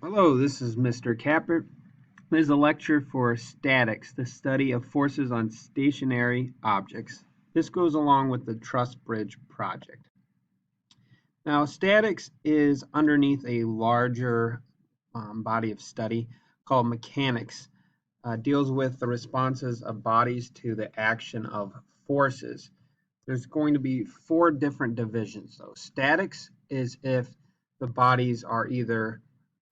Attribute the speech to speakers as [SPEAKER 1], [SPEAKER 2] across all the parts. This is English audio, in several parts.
[SPEAKER 1] Hello, this is Mr. Capper. This is a lecture for statics, the study of forces on stationary objects. This goes along with the Truss Bridge project. Now, statics is underneath a larger body of study called mechanics. Deals with the responses of bodies to the action of forces. There's going to be four different divisions, though. Statics is if the bodies are either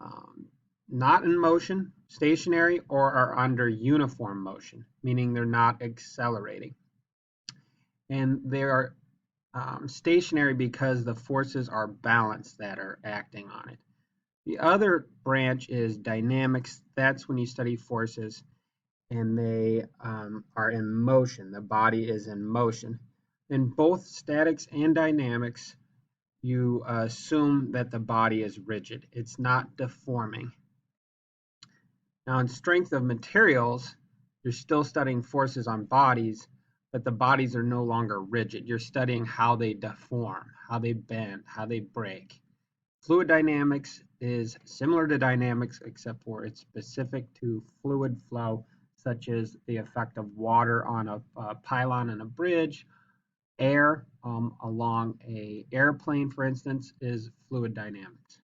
[SPEAKER 1] um, not in motion, stationary, or are under uniform motion, meaning they're not accelerating. And they are stationary because the forces are balanced that are acting on it. The other branch is dynamics. That's when you study forces and they are in motion. The body is in motion. In both statics and dynamics, you assume that the body is rigid. It's not deforming. Now, in strength of materials, you're still studying forces on bodies, but the bodies are no longer rigid. You're studying how they deform, how they bend, how they break. Fluid dynamics is similar to dynamics, except for it's specific to fluid flow, such as the effect of water on a pylon and a bridge. Air along a airplane, for instance, is fluid dynamics.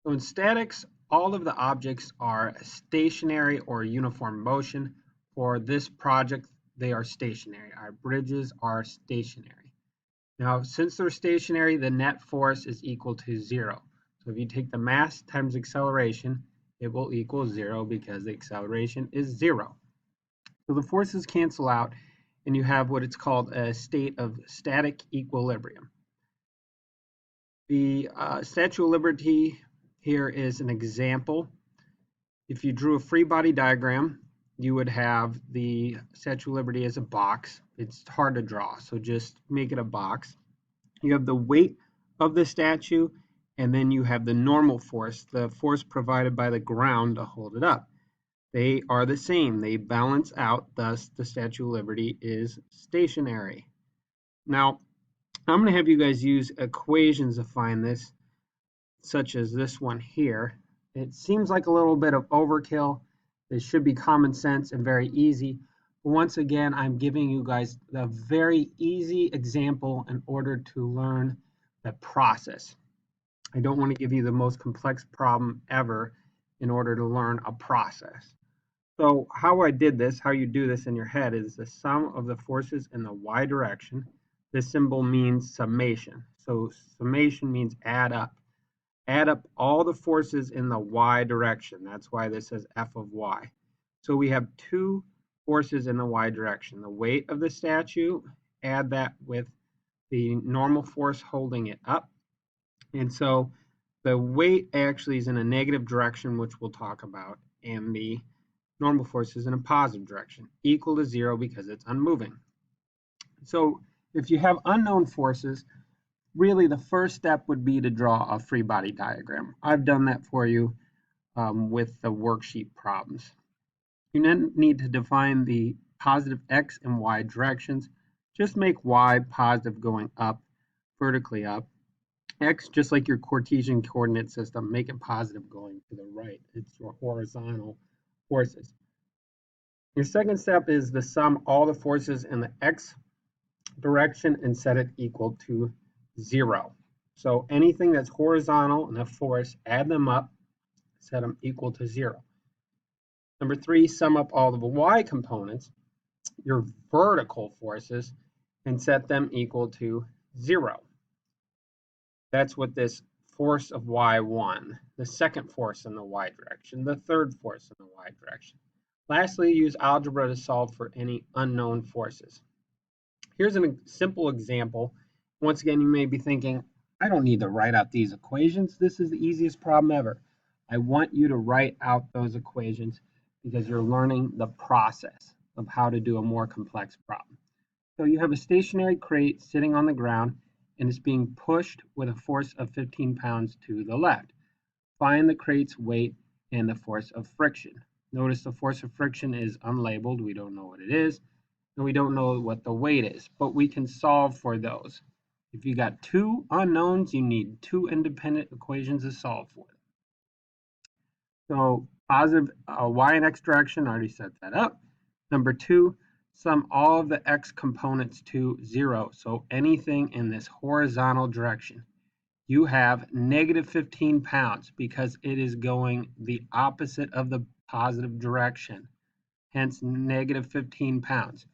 [SPEAKER 1] So in statics, all of the objects are stationary or uniform motion. For this project, they are stationary. Our bridges are stationary. Now, since they're stationary, the net force is equal to zero. So if you take the mass times acceleration, it will equal zero because the acceleration is zero. So the forces cancel out, and you have what it's called a state of static equilibrium. The Statue of Liberty here is an example. If you drew a free body diagram, you would have the Statue of Liberty as a box. It's hard to draw, so just make it a box. You have the weight of the statue, and then you have the normal force, the force provided by the ground to hold it up. They are the same. They balance out, thus the Statue of Liberty is stationary. Now, I'm going to have you guys use equations to find this, such as this one here. It seems like a little bit of overkill. It should be common sense and very easy. But once again, I'm giving you guys a very easy example in order to learn the process. I don't want to give you the most complex problem ever in order to learn a process. So how I did this, how you do this in your head, is the sum of the forces in the y direction. This symbol means summation. So summation means add up. Add up all the forces in the y direction. That's why this says F of y. So we have two forces in the y direction. The weight of the statue, add that with the normal force holding it up. And so the weight actually is in a negative direction, which we'll talk about, and the normal force is in a positive direction, equal to zero because it's unmoving. So if you have unknown forces, really the first step would be to draw a free body diagram. I've done that for you with the worksheet problems. You then need to define the positive x and y directions. Just make y positive going up, vertically up. X, just like your Cartesian coordinate system, make it positive going to the right. It's your horizontal forces. Your second step is to sum all the forces in the x direction and set it equal to zero. So anything that's horizontal and a force, add them up, set them equal to zero. Number three, sum up all of the y components, your vertical forces, and set them equal to zero. That's what this force of y1, the second force in the y direction, the third force in the y direction. Lastly, use algebra to solve for any unknown forces. Here's a simple example. Once again, you may be thinking, I don't need to write out these equations. This is the easiest problem ever. I want you to write out those equations because you're learning the process of how to do a more complex problem. So you have a stationary crate sitting on the ground and it's being pushed with a force of 15 pounds to the left. Find the crate's weight and the force of friction. Notice the force of friction is unlabeled. We don't know what it is, and we don't know what the weight is, but we can solve for those. If you got two unknowns, you need two independent equations to solve for. So positive y in x direction, I already set that up. Number two, sum all of the x components to 0. So anything in this horizontal direction. You have negative 15 pounds because it is going the opposite of the positive direction. Hence negative 15 pounds.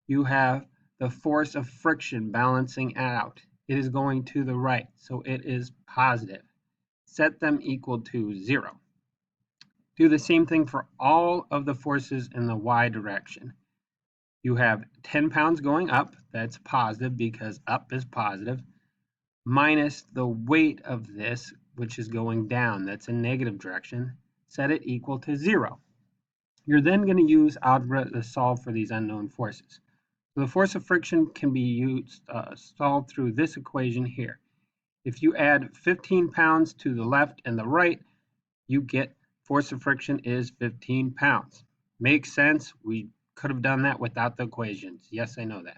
[SPEAKER 1] You have the force of friction balancing out. It is going to the right, so it is positive. Set them equal to 0. Do the same thing for all of the forces in the y direction. You have 10 pounds going up, that's positive because up is positive, minus the weight of this, which is going down, that's a negative direction. Set it equal to 0. You're then going to use algebra to solve for these unknown forces. So the force of friction can be used solved through this equation here. If you add 15 pounds to the left and the right, you get force of friction is 15 pounds. Makes sense. We could have done that without the equations. Yes, I know that.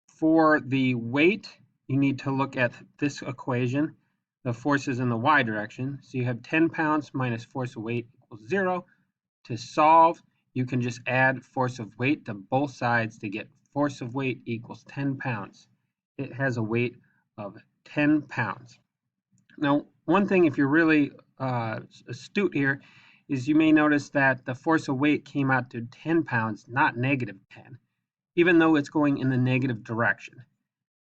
[SPEAKER 1] For the weight, you need to look at this equation. The force is in the y direction. So you have 10 pounds minus force of weight equals 0. To solve, you can just add force of weight to both sides to get force of weight equals 10 pounds. It has a weight of 10 pounds. Now, one thing, if you're really astute here, is you may notice that the force of weight came out to 10 pounds, not negative 10, even though it's going in the negative direction.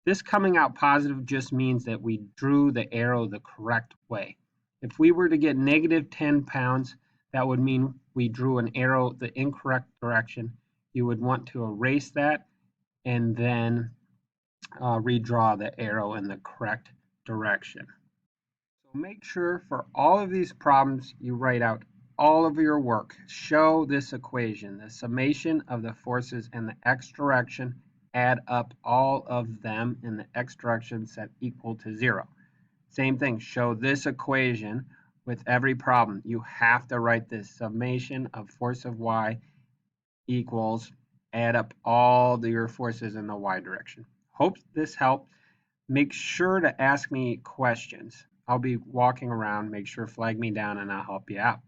[SPEAKER 1] This coming out positive just means that we drew the arrow the correct way. If we were to get negative 10 pounds, that would mean we drew an arrow the incorrect direction. You would want to erase that and then redraw the arrow in the correct direction. So make sure for all of these problems you write out all of your work. Show this equation, the summation of the forces in the x direction, add up all of them in the x direction set equal to 0. Same thing, show this equation with every problem. You have to write this summation of force of y equals, add up all your forces in the y direction. Hope this helped. Make sure to ask me questions. I'll be walking around. Make sure flag me down and I'll help you out.